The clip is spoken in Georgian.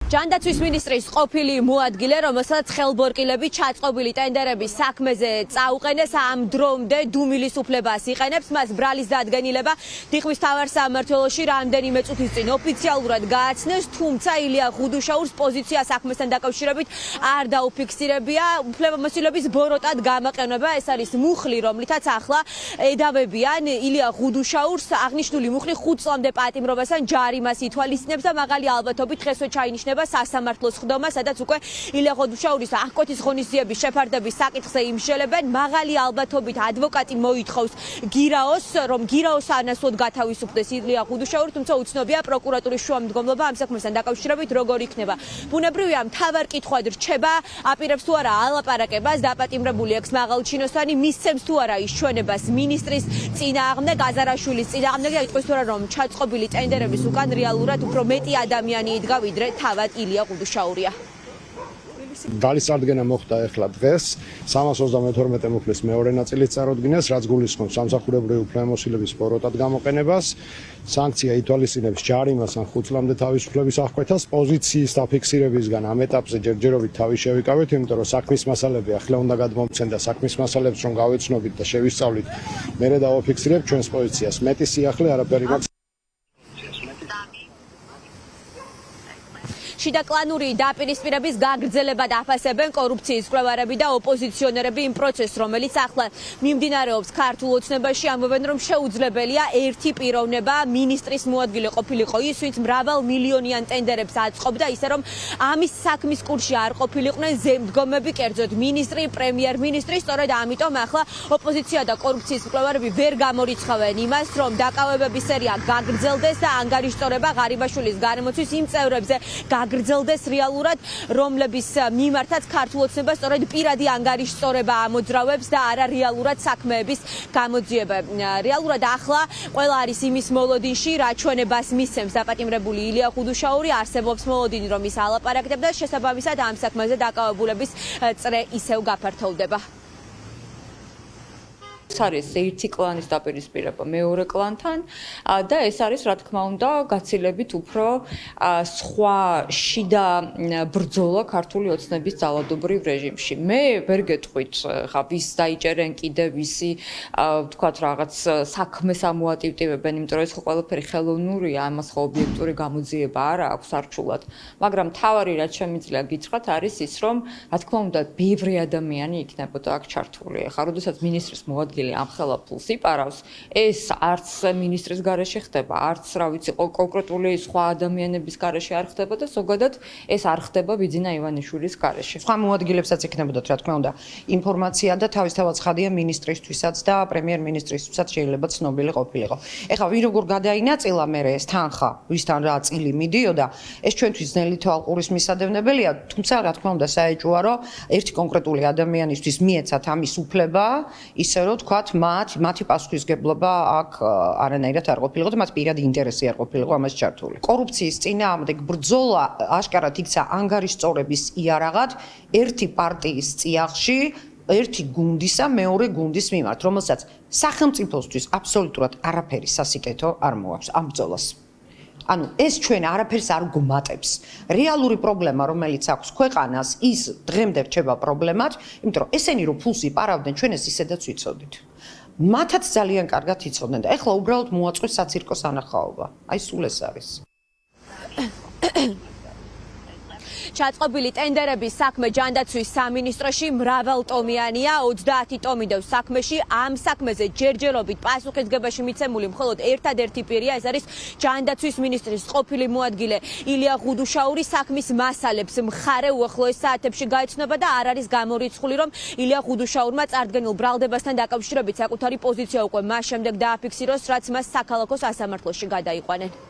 ჯანდაცვის მინისტრის ყოფილი მოადგილე, რომელსაც ხელბორკილები ჩაწყობილი ტენდერების საქმეზე წაუყენეს, ამ დრომდე დუმილის უფლებას იყენებს, მას ბრალის დადგენილება დიღმის მთავარსამმართველოში რამდენიმე წუთის წინ ოფიციალურად გააცნეს, თუმცა ილია ღუდუშაურს პოზიცია საქმესთან დაკავშირებით არ დაუფიქსირებია, უფლებამოსილების ბოროტად გამაყენება, ეს არის მუხლი, რომლითაც ახლა ედავებიან ილია ღუდუშაურს, აღნიშნული მუხლი 5 წლამდე პატიმრობასთან ჯარიმას ითვალისწინებს და მაღალი ალბათობით დღესვე ჩაინიშნება სასამართლოს ხდომა, სადაც უკვე ილია ღუდუშაურის აღკვეთის ღონისძიების შეფარდების საკითხზე იმშელებენ. მაღალი ალბათობით ადვოკატი მოითხოვს გირაოს, რომ გირაოს ანასოდ გათავისუფლდეს ილია ღუდუშაური, თუმცა უცნობია პროკურატურის შუამდგომლობა ამ საქმესთან დაკავშირებით როგორ იქნება. ბუნებრივია, მთავარ კითხვად რჩება, აპირებს თუ არა ალაპარაკებას დაპატიმრებული ექს-მაღალჩინოსანი, მისცემს თუ არა ის ჩვენებას მინისტრის წინააღმდეგ, აზარაშვილის წინააღმდეგ და იტყვის თუ არა, რომ ჩაწყობილი ტენდერების უკან რეალურად უფრო მეტი ადამიანი იდგა, ვიდრე თავად ილია ღუდუშაურია. Დალის წარდგენა მოხდა ახლა დღეს 352 მუხლის მეორე ნაწილიც წარუდგინეს, რაც გულისხმობს სამსახურებრივი უფლებამოსილების ბოროტად გამოყენებას, სანქცია ითვალისწინებს ჯარიმას ან 5 წლამდე თავისუფლების აღკვეთას, პოზიციის დაფიქსირებისგან ამ ეტაპზე ჯერჯერობით თავი შევიკავეთ, იმიტომ რომ საქმის მასალები ახლა უნდა გადმომცენ და საქმის მასალებს რომ გავეცნობით და შევისწავლით, მერე დავაფიქსირებთ ჩვენს პოზიციას. მეტი სიახლე არაფერი მაქვს. შიდა კლანური დაპირისპირების გაგრძელება დაფასებენ კორუფციის მკვლევარები და ოპოზიციონერები იმ პროცესს, რომელიც ახლა მიმდინარეობს ქართულ ოცნებაში, ამბობენ, რომ შეუძლებელია ერთი პიროვნება მინისტრის მოადგილე ყოფილიყო ის, ვინც მრავალ მილიონიან ტენდერებს აწყობდა, ისე რომ ამის საქმის კურსში არ ყოფილიყვნენ ზემდგომები, კერძოდ მინისტრი, პრემიერ-მინისტრი, სწორედ ამიტომ ახლა ოპოზიცია და კორუფციის მკვლევარები ვერ გამორიცხავენ იმას, რომ დაკავებების სერია გაგრძელდეს და ანგარიშწორება ღარიბაშვილის გარემოცვის იმ წევრებზე გაგრძელდეს რეალურად, რომლების მიმართაც ქართულ ოცნებას სწორედ პირადი ანგარიშწორება ამოძრავებს და არა რეალურად საქმეების გამოძიება. რეალურად ახლა ყველა არის იმის მოლოდინში, რა ჩვენებას მისცემს დაპატიმრებული ილია ღუდუშაური, არსებობს მოლოდინი, რომ ის ალაპარაკდება და შესაბამისად ამ საქმეზე დაკავებულების წრე ისევ გაფართოვდება. ეს არის ერთი კლანის დაპირისპირება მეორე კლანთან და ეს არის რა თქმა უნდა გაცილებით უფრო სხვა შიდა ბრძოლა ქართული ოცნების ძალადობრივ რეჟიმში. მე ვერ გეტყვით ხა ვის დაიჭერენ კიდე ვისი ვთქვათ რაღაც საქმეს ამოატივტივებენ, იმიტომ რომ ეს ხო ყველაფერი ხელოვნურია, ამას ხო ობიექტური გამოძიება არა აქვს არჩულად, მაგრამ თავარი რაც შემიძლია გითხრათ არის ის, რომ რა თქმა უნდა ბევრი ადამიანი იქნებოდა აქ ჩართული. ხა როდესაც მინისტრის მოადგილე ამხელა ფულს იპარავს, ეს არც მინისტრის გარეშე ხდება, არც რა ვიცი, კონკრეტული სხვა ადამიანების გარეშე არ ხდება და ზოგადად ეს არ ხდება ბიძინა ივანიშვილის გარეშე. სხვა მოადგილებსაც იქნებოდათ, რა თქმა უნდა, ინფორმაცია და თავისთავად ცხადია მინისტრისთვისაც და პრემიერ-მინისტრისთვისაც შეიძლება ცნობილი ყოფილიყო. ეხლა ვინ როგორ გადაინაწილა მერე ეს თანხა, ვისთან რა წილი მიდიოდა, ეს ჩვენთვის ძნელი თვალყურის მისადევნებელია, თუმცა რა თქმა უნდა საეჭვოა, რომ ერთი კონკრეტული ადამიანისთვის მიეცათ ამის უფლება, ისე რომ თქვა მათი პასუხისგებლობა აქ არანაირად არ ყოფილიყო და მათ პირადი ინტერესი არ ყოფილიყო ამას ჩართული. კორუფციის წინააღმდეგ ბრძოლა აშკარად იქცა ანგარიშწორების იარაღად ერთი პარტიის წიაღში, ერთი გუნდისა მეორე გუნდის მიმართ, რომელსაც სახელმწიფოსთვის აბსოლუტურად არაფერი სასიკეთო არ მოაქვს ამ ბრძოლას. ანუ ეს ჩვენ არაფერს არ გვმატებს. რეალური პრობლემა, რომელიც აქვს ქვეყანას, ის დღემდე რჩება პრობლემად, იმიტომ რომ ესენი რომ ფულს იპარავდნენ, ჩვენ ეს ისედაც ვიცოდით. მათაც ძალიან კარგად იცოდნენ და ეხლა უბრალოდ მოაწყვეს საცირკო სანახაობა. აი სულ ეს არის. ჩაწყობილი ტენდერების საქმე ჯანდაცვის სამინისტროში მრავალტომიანია, 30 ტომი დევს საქმეში, ამ საქმეზე ჯერჯერობით პასუხისგებაში მიცემული მხოლოდ ერთადერთი პირია, ეს არის ჯანდაცვის მინისტრის ყოფილი მოადგილე ილია ღუდუშაური, საქმის მასალებს მხარე უახლოეს საათებში გაეცნობა და არ არის გამორიცხული, რომ ილია ღუდუშაურმა წარდგენილ ბრალდებასთან დაკავშირებით საკუთარი პოზიცია უკვე მას შემდეგ დააფიქსიროს, რაც მას საქალაქო სასამართლოში გადაიყვანენ.